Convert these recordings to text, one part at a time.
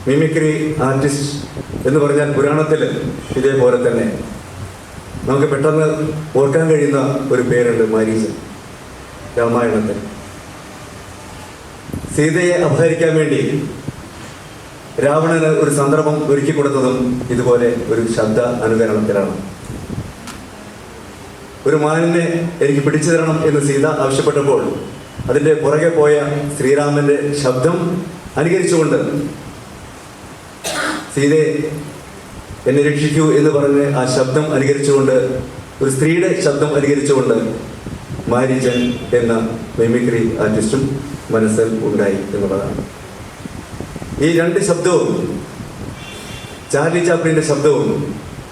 Mimicry artist എന്ന് പറഞ്ഞാൽ പുരാണത്തിൽ ഇതേപോലെ തന്നെ നമുക്ക് പെട്ടെന്ന് ഓർക്കാൻ കഴിയുന്ന ഒരു പേരുണ്ട്, മാരീചൻ. രാമായണത്തിൽ സീതയെ അപഹരിക്കാൻ വേണ്ടി രാവണന് ഒരു സന്ദർഭം ഒരുക്കി കൊടുത്തതും ഇതുപോലെ ഒരു ശബ്ദ അനുകരണത്തിലാണ്. ഒരു മാനിനെ എനിക്ക് പിടിച്ചു തരണം എന്ന് സീത ആവശ്യപ്പെട്ടപ്പോൾ അതിൻ്റെ പുറകെ പോയ ശ്രീരാമന്റെ ശബ്ദം അനുകരിച്ചുകൊണ്ട് സീതയെ എന്നെ രക്ഷിക്കൂ എന്ന് പറഞ്ഞ് ആ ശബ്ദം അനുകരിച്ചുകൊണ്ട്, ഒരു സ്ത്രീയുടെ ശബ്ദം അനുകരിച്ചുകൊണ്ട് മാരീചൻ എന്ന മിമിക്രി ആർട്ടിസ്റ്റും മനസ്സിൽ ഉണ്ടായി എന്നുള്ളതാണ്. ഈ രണ്ട് ശബ്ദവും, ചാർലി ചാപ്ലിന്റെ ശബ്ദവും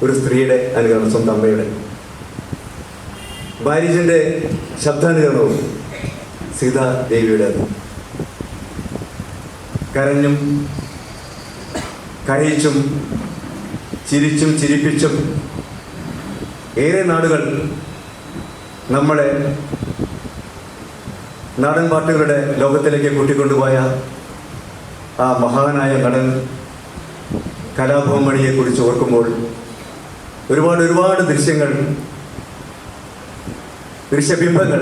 ഒരു സ്ത്രീയുടെ അനുകരണം, സ്വന്തം അമ്മയുടെ. മാരീചന്റെ ശബ്ദാനുകരണവും സീതാദേവിയുടെ. കരഞ്ഞും കരയിച്ചും ചിരിച്ചും ചിരിപ്പിച്ചും ഏറെ നാടുകൾ നമ്മളെ നാടൻ പാട്ടുകളുടെ ലോകത്തിലേക്ക് കൂട്ടിക്കൊണ്ടുപോയ ആ മഹാനായ നടൻ കലാഭവൻ മണിയെക്കുറിച്ച് ഓർക്കുമ്പോൾ ഒരുപാട് ദൃശ്യങ്ങൾ, ദൃശ്യബിംബങ്ങൾ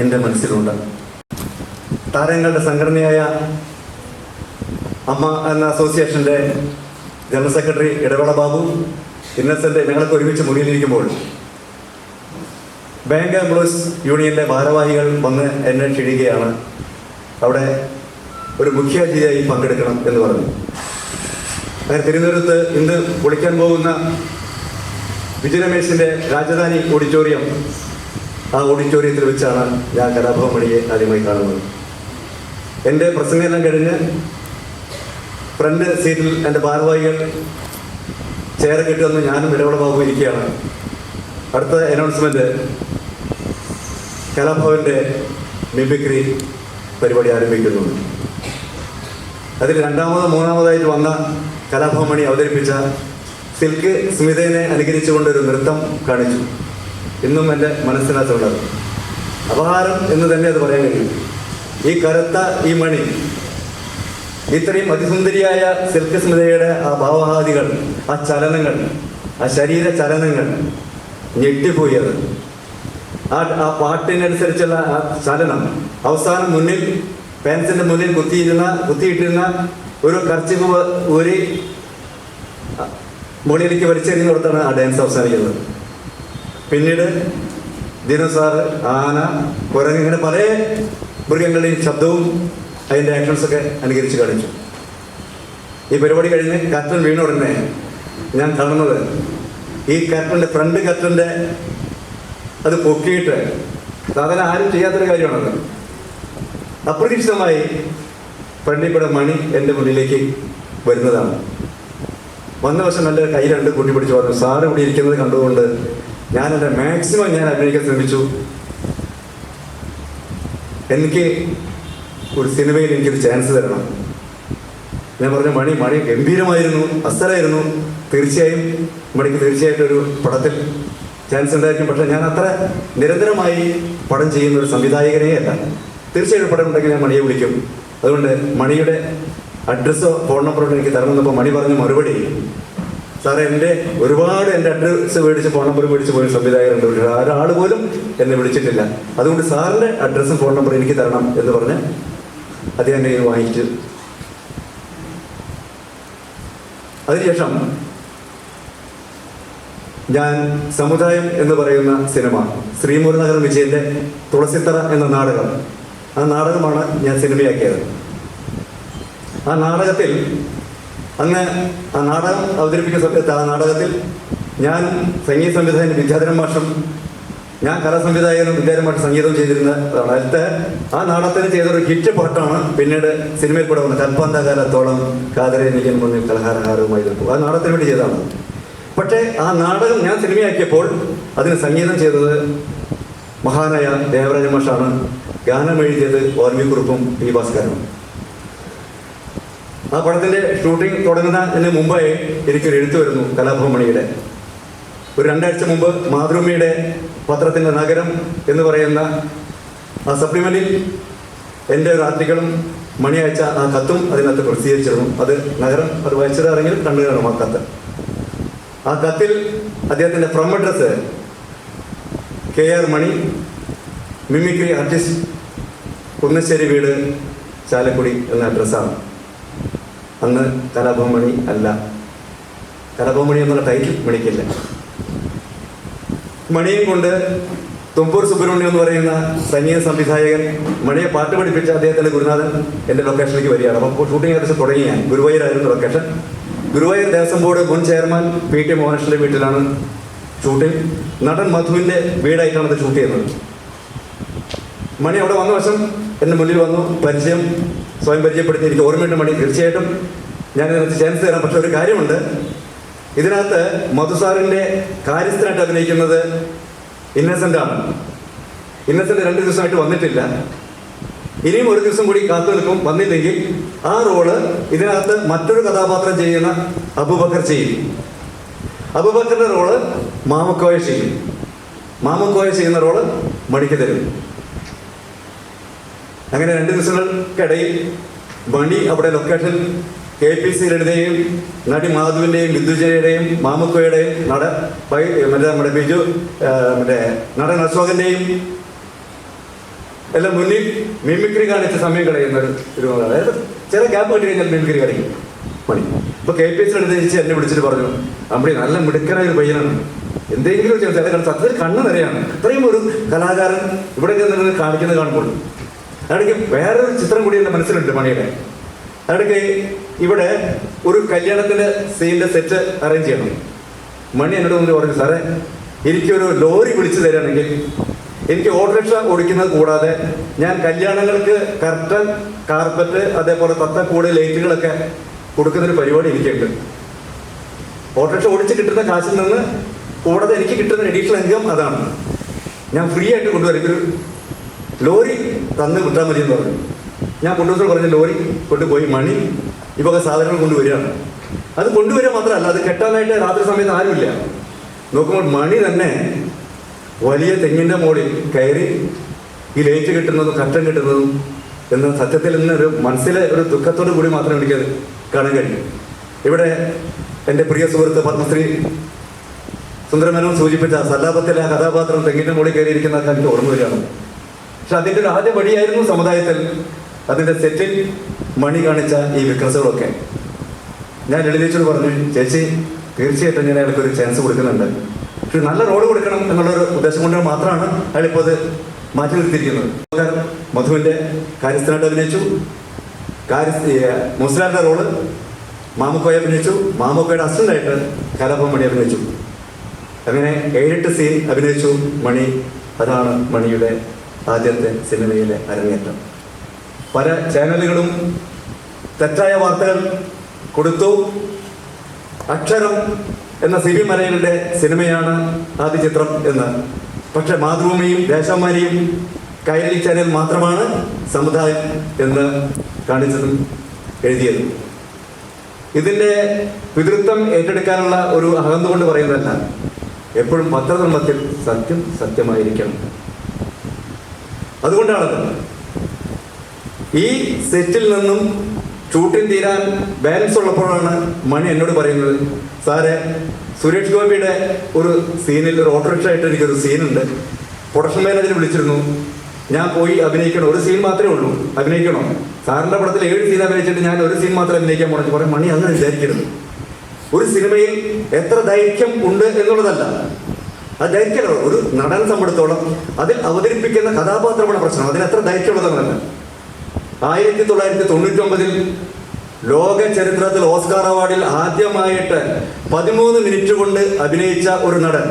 എൻ്റെ മനസ്സിലുണ്ട്. താരങ്ങളുടെ സംഘടനയായ അമ്മ എന്ന അസോസിയേഷൻ്റെ general secretary Idavela Babu, innocent, ഞങ്ങളൊക്കെ ഒരുമിച്ച് മുറിയിലിരിക്കുമ്പോൾ ബാങ്ക് എംപ്ലോയീസ് യൂണിയൻ്റെ ഭാരവാഹികൾ വന്ന് എന്നെ ക്ഷണിക്കുകയാണ്. അവിടെ ഒരു മുഖ്യാതിഥിയായി പങ്കെടുക്കണം എന്ന് പറഞ്ഞു. അങ്ങനെ തിരുവനന്തപുരത്ത് ഇന്ന് പൊളിക്കാൻ പോകുന്ന വിജയരമേശിൻ്റെ രാജധാനി ഓഡിറ്റോറിയം, ആ ഓഡിറ്റോറിയത്തിൽ വെച്ചാണ് ഞാൻ കലാഭവൻ മണിയെ ആദ്യമായി കാണുന്നത്. എൻ്റെ പ്രസംഗമെല്ലാം കഴിഞ്ഞ് ഫ്രണ്ട് സീറ്റിൽ എൻ്റെ ഭാരവാഹികൾ ചെയർ കിട്ടുമെന്ന് ഞാനും ഇടവേള ബാബു ഇരിക്കുകയാണ്. അടുത്ത അനൗൺസ്മെൻറ്റ്, കലാഭവൻ്റെ മിമിക്രി പരിപാടി ആരംഭിക്കുന്നു. അതിൽ മൂന്നാമതായിട്ട് വന്ന കലാഭവൻ മണി അവതരിപ്പിച്ച സിൽക്ക് സ്മിതയെ അനുകരിച്ചുകൊണ്ടൊരു നൃത്തം കാണിച്ചു. ഇന്നും എൻ്റെ മനസ്സിനകത്തുള്ളത് അപഹാരം എന്ന് തന്നെ അത് പറയാൻ കഴിയും. ഈ കറുത്ത ഈ മണി, ഇത്രയും അതിസുന്ദരിയായ സിൽക്ക് സ്മിതയുടെ ആ ഭാവഹാദികൾ, ആ ചലനങ്ങൾ, ആ ശരീര ചലനങ്ങൾ ഞെട്ടിപ്പോയി. അത് ആ പാട്ടിനനുസരിച്ചുള്ള ആ ചലനം, അവസാനം മുന്നിൽ പാൻസിന്റെ മുന്നിൽ കുത്തിയിട്ടിരുന്ന ഒരു കർച്ചിപ്പ് ഊരി മുകളിലേക്ക് വലിച്ചെറിയുന്നിടത്താണ് ആ ഡാൻസ് അവസാനിക്കുന്നത്. പിന്നീട് ദിനു സാർ, ആന, കുരങ്ങ്, ഇങ്ങനെ പല മൃഗങ്ങളുടെയും ശബ്ദവും അതിൻ്റെ ആക്ഷൻസൊക്കെ അനുകരിച്ച് കാണിച്ചു. ഈ പരിപാടി കഴിഞ്ഞ് കർട്ടൻ വീണ ഉടനെ ഞാൻ കാണുന്നത് ഈ കർട്ടൻ്റെ ഫ്രണ്ട് കർട്ടൻ്റെ അത് പൊക്കിയിട്ട്, സാധാരണ ആരും ചെയ്യാത്തൊരു കാര്യമാണത്, അപ്രതീക്ഷിതമായി ഫ്രണ്ടിൽ കൂടെ മണി എൻ്റെ മുന്നിലേക്ക് വരുന്നതാണ്. വന്ന വശം എൻ്റെ കൈ രണ്ട് കൂട്ടിപ്പിടിച്ച് പറഞ്ഞു, സാറ് ഇവിടെ ഇരിക്കുന്നത് കണ്ടുകൊണ്ട് ഞാൻ എൻ്റെ മാക്സിമം ഞാൻ അഭിനയിക്കാൻ ശ്രമിച്ചു. എനിക്ക് ഒരു സിനിമയിൽ എനിക്കൊരു ചാൻസ് തരണം. ഞാൻ പറഞ്ഞു, മണി ഗംഭീരമായിരുന്നു, അസലായിരുന്നു, മണിക്ക് തീർച്ചയായിട്ടും ഒരു പടത്തിൽ ചാൻസ് ഉണ്ടായിരിക്കും. പക്ഷേ ഞാൻ അത്ര നിരന്തരമായി പടം ചെയ്യുന്ന ഒരു സംവിധായകനേ അല്ല. തീർച്ചയായിട്ടും പടം ഉണ്ടെങ്കിൽ ഞാൻ മണിയെ വിളിക്കും. അതുകൊണ്ട് മണിയുടെ അഡ്രസ്സോ ഫോൺ നമ്പറോ എനിക്ക് തരണമെന്നപ്പോൾ മണി പറഞ്ഞ മറുപടി, സാറേ എൻ്റെ അഡ്രസ്സ് മേടിച്ച് ഫോൺ നമ്പർ മേടിച്ച് പോയ സംവിധായകരുണ്ട്, പക്ഷേ ഒരാൾ പോലും എന്നെ വിളിച്ചിട്ടില്ല. അതുകൊണ്ട് സാറിൻ്റെ അഡ്രസ്സും ഫോൺ നമ്പറും എനിക്ക് തരണം എന്ന് പറഞ്ഞ് അദ്ദേഹം എൻ്റെ കയ്യിൽ വാങ്ങിച്ചു. അതിനുശേഷം ഞാൻ സമുദായം എന്ന് പറയുന്ന സിനിമ, ശ്രീമുരുനഗർ വിജയൻ്റെ തുളസിത്തറ എന്ന നാടകം, ആ നാടകമാണ് ഞാൻ സിനിമയാക്കിയത്. ആ നാടകത്തിൽ അന്ന് ആ നാടകം അവതരിപ്പിക്കുന്ന സമയത്ത് ആ നാടകത്തിൽ ഞാൻ സംഗീത സംവിധായകൻ വിദ്യാധരൻ മാഷും, ഞാൻ കലാസംവിധായകനും വിദ്യാധരൻ മാഷും സംഗീതം ചെയ്തിരുന്നതാണ്. അതിലത്തെ ആ നാടകത്തിന് ചെയ്തൊരു ഹിറ്റ് പാട്ടാണ് പിന്നീട് സിനിമയിൽ കൂടെ വന്നത്, കൽപ്പാന്തകാലത്തോളം കാതരെ നിൽക്കാൻ മുന്നിൽ കലഹാരഹാരവുമായി നിൽക്കും. ആ നാടകത്തിന് വേണ്ടി ചെയ്തതാണ്. പക്ഷേ ആ നാടകം ഞാൻ സിനിമയാക്കിയപ്പോൾ അതിന് സംഗീതം ചെയ്തത് മഹാനായ ദേവരാജ മാഷാണ്. ഗാനം എഴുതിയത് ഓർമ്മിക്കുറിപ്പും പി ഭാസ്കരനും. ആ പടത്തിൻ്റെ ഷൂട്ടിംഗ് തുടങ്ങുന്നതിന് മുമ്പായി എനിക്കൊരു എഴുത്ത് വരുന്നു കലാഭവൻ മണിയുടെ. ഒരു 2 ആഴ്ച മുമ്പ് മാതൃഭൂമിയുടെ പത്രത്തിൻ്റെ നഗരം എന്ന് പറയുന്ന ആ സപ്ലിമെൻറ്റിൽ എൻ്റെ ഒരു ആർട്ടിക്കിളും മണി അയച്ച ആ കത്തും അതിനകത്ത് പ്രസിദ്ധീകരിച്ചിരുന്നു. അത് നഗരം അത് വായിച്ചതാണെങ്കിൽ കണ്ടു കാണും ആ കത്ത്. ആ കത്തിൽ അദ്ദേഹത്തിൻ്റെ from address KR Mani, mimicry artist, Kunnassery വീട്, ചാലക്കുടി എന്ന അഡ്രസ്സാണ്. അന്ന് കലാഭവൻ മണി അല്ല. കലാഭവൻ മണി എന്നുള്ള ടൈറ്റിൽ മണിക്കില്ല. മണിയും കൊണ്ട് തുമ്പൂർ സുബ്രഹ്മണ്യം എന്ന് പറയുന്ന സംഗീത സംവിധായകൻ മണിയെ പാട്ട് പഠിപ്പിച്ച അദ്ദേഹത്തിൻ്റെ ഗുരുനാഥൻ എൻ്റെ ലൊക്കേഷനിലേക്ക് വരികയാണ്. അപ്പോൾ ഷൂട്ടിംഗ് ഏകദേശം തുടങ്ങി. ഞാൻ ഗുരുവായൂരായിരുന്നു ലൊക്കേഷൻ. ഗുരുവായൂർ ദേവസ്വം ബോർഡ് മുൻ ചെയർമാൻ PT മോഹനകൃഷ്ണൻ്റെ വീട്ടിലാണ് ഷൂട്ടിംഗ്. നടൻ മധുവിൻ്റെ വീടായിട്ടാണ് അത് ഷൂട്ട് ചെയ്യുന്നത്. മണി അവിടെ വന്ന വശം എൻ്റെ മുന്നിൽ വന്നു. സ്വയം പരിചയപ്പെടുത്തി. എനിക്ക് ഓർമ്മയുണ്ട് മണി, തീർച്ചയായിട്ടും ഞാൻ ഇതിനകത്ത് ചാൻസ് തരാം. പക്ഷെ ഒരു കാര്യമുണ്ട്, ഇതിനകത്ത് മധുസാറിൻ്റെ കാര്യസ്ഥനായിട്ട് അഭിനയിക്കുന്നത് ഇന്നസെൻ്റ് ആണ്. ഇന്നസെൻ്റ് 2 ദിവസമായിട്ട് വന്നിട്ടില്ല. ഇനിയും ഒരു ദിവസം കൂടി കാത്തു നിൽക്കും. വന്നില്ലെങ്കിൽ ആ റോള് ഇതിനകത്ത് മറ്റൊരു കഥാപാത്രം ചെയ്യുന്ന അബൂബക്കർ ചെയ്യും. അബൂബക്കറിൻ്റെ റോള് മാമുക്കോയ ചെയ്യും. മാമുക്കോയ ചെയ്യുന്ന റോള് മണിക്ക് തരും. അങ്ങനെ 2 ദിവസങ്ങൾക്കിടയിൽ മണി അവിടെ ലൊക്കേഷൻ KPC ലളിതയും നടി മാധുവിൻ്റെയും ബിന്ദുജയുടെയും മാമുക്കോയുടെയും നമ്മുടെ ബിജു നടൻ അശോകൻ്റെയും എല്ലാം മുന്നിൽ മിമിക്രി കാണിച്ച സമയം കളയുന്ന ഒരു അതായത് ചില ഗ്യാപ്പ് കിട്ടി കഴിഞ്ഞാൽ മിമിക്രി കളിക്കും മണി. ഇപ്പോൾ KPC ലളിത എന്നെ വിളിച്ചിട്ട് പറഞ്ഞു, അമ്പടി നല്ല മിടുക്കനായ ഒരു പയ്യനാണ്, എന്തെങ്കിലും ചില സത്യത്തിൽ കണ്ണ് നിറയാണ്. അത്രയും ഒരു കലാകാരൻ ഇവിടെ നിന്ന് കാണിക്കുന്നത് കാണുമ്പോൾ അവിടേക്ക് വേറൊരു ചിത്രം കൂടി എൻ്റെ മനസ്സിലുണ്ട് മണിയുടെ. അവിടേക്ക് ഇവിടെ ഒരു കല്യാണത്തിൻ്റെ സീനിൻ്റെ സെറ്റ് അറേഞ്ച് ചെയ്യണം. മണി എന്നോട് മുന്നിൽ പറഞ്ഞു, സാറേ എനിക്കൊരു ലോറി വിളിച്ചു തരികയാണെങ്കിൽ എനിക്ക് ഓട്ടോറിക്ഷ ഓടിക്കുന്നത് കൂടാതെ ഞാൻ കല്യാണങ്ങൾക്ക് കർട്ടൻ, കാർപ്പറ്റ്, അതേപോലെ തത്തക്കൂട്, ലൈറ്റുകളൊക്കെ കൊടുക്കുന്നൊരു പരിപാടി എനിക്കുണ്ട്. ഓട്ടോറിക്ഷ ഓടിച്ച് കിട്ടുന്ന കാശിൽ നിന്ന് കൂടാതെ എനിക്ക് കിട്ടുന്ന അഡീഷണൽ ഇൻകം അതാണ്. ഞാൻ ഫ്രീ ആയിട്ട് കൊണ്ടുവരും. ഒരു ലോറി തന്ന് വിട്ടാൽ മതി എന്ന് പറഞ്ഞു. ഞാൻ കൊണ്ടുവന്ന് പറഞ്ഞ ലോറി കൊണ്ടുപോയി മണി ഇപ്പോൾ സാധനങ്ങൾ കൊണ്ടുവരികയാണ്. അത് കൊണ്ടുവരിക മാത്രമല്ല, അത് കെട്ടാനായിട്ട് രാത്രി സമയത്ത് ആരുമില്ല. നോക്കുമ്പോൾ മണി തന്നെ വലിയ തെങ്ങിൻ്റെ മുകളിൽ കയറി ഈ ലൈറ്റ് കിട്ടുന്നതും കട്ടൻ കിട്ടുന്നതും എന്ന് സത്യത്തിൽ ഇന്നൊരു മനസ്സിലെ ഒരു ദുഃഖത്തോടു കൂടി മാത്രമേ എനിക്കത് കാണാൻ കഴിയും. ഇവിടെ എൻ്റെ പ്രിയ സുഹൃത്ത് പത്മശ്രീ സുന്ദരമേനോൻ സൂചിപ്പിച്ച സല്ലാപത്തിലെ ആ കഥാപാത്രം തെങ്ങിൻ്റെ മുകളിൽ കയറിയിരിക്കുന്നതൊക്കെ എനിക്ക് ഓർമ്മ വരികയാണ്. പക്ഷെ അതിൻ്റെ ഒരു ആദ്യ പടിയായിരുന്നു സമുദായത്തിൽ അതിൻ്റെ സെറ്റിൽ മണി കാണിച്ച ഈ വിക്രസുകളൊക്കെ. ഞാൻ ലളിതേച്ചോട് പറഞ്ഞു, ചേച്ചി തീർച്ചയായിട്ടും ഞാൻ അയാൾക്കൊരു ചാൻസ് കൊടുക്കുന്നുണ്ട്, പക്ഷെ നല്ല റോള് കൊടുക്കണം എന്നുള്ളൊരു ഉദ്ദേശം കൊണ്ട് മാത്രമാണ് അയാളിപ്പോൾ അത് മാറ്റി നിർത്തിയിരിക്കുന്നത്. മധുവിൻ്റെ കാര്യസ്ഥനായിട്ട് അഭിനയിച്ചു. മുസ്ലാറിൻ്റെ റോള് മാമുക്കോയെ അഭിനയിച്ചു. മാമുക്കോയുടെ അസിസ്റ്റൻ്റായിട്ട് കലാഭവൻ മണി അഭിനയിച്ചു. അങ്ങനെ 7-8 സീൻ അഭിനയിച്ചു മണി. അതാണ് മണിയുടെ ആദ്യത്തെ സിനിമയിലെ അരങ്ങേറ്റം. പല ചാനലുകളും തെറ്റായ വാർത്തകൾ കൊടുത്തു. അക്ഷരം എന്ന CB മലയിലെ സിനിമയാണ് ആദ്യ ചിത്രം എന്ന്. പക്ഷെ മാതൃഭൂമിയും ദേശാഭിമാനിയും കൈരളി ചാനൽ മാത്രമാണ് സമുദായം എന്ന് കാണിച്ചതും എഴുതിയതും. ഇതിൻ്റെ പിതൃത്വം ഏറ്റെടുക്കാനുള്ള ഒരു അഹന്ത കൊണ്ട് പറയുന്നതല്ല. എപ്പോഴും പത്രധർമ്മത്തിൽ സത്യം സത്യമായിരിക്കണം. അതുകൊണ്ടാണത്. ഈ സെറ്റിൽ നിന്നും ഷൂട്ടിംഗ് തീരാൻ ബാലൻസ് ഉള്ളപ്പോഴാണ് മണി എന്നോട് പറയുന്നത്, സാറേ സുരേഷ് ഗോപിയുടെ ഒരു സീനിൽ ഒരു ഓട്ടോറിക്ഷ ആയിട്ട് എനിക്കൊരു സീനുണ്ട്, പ്രൊഡക്ഷൻ മാനേജർ വിളിച്ചിരുന്നു, ഞാൻ പോയി അഭിനയിക്കണം, ഒരു സീൻ മാത്രമേ ഉള്ളൂ, അഭിനയിക്കണോ? സാറിൻ്റെ പടത്തിൽ 7 സീൻ അഭിനയിച്ചിട്ട് ഞാൻ ഒരു സീൻ മാത്രം അഭിനയിക്കാൻ പോകണം. കുറേ മണി അങ്ങനെ വിചാരിക്കരുത്. ഒരു സിനിമയിൽ എത്ര ദൈർഘ്യം ഉണ്ട് എന്നുള്ളതല്ല, ആ ദൈർഘ്യം ഒരു നടനെ സംബന്ധിച്ചോളം അതിൽ അവതരിപ്പിക്കുന്ന കഥാപാത്രമാണ് പ്രശ്നം. അതിന് എത്ര ദൈർഘ്യമുള്ളതെന്നല്ല. 1999 ലോക ചരിത്രത്തിൽ ഓസ്കാർ അവാർഡിൽ ആദ്യമായിട്ട് 13 മിനിറ്റ് കൊണ്ട് അഭിനയിച്ച ഒരു നടൻ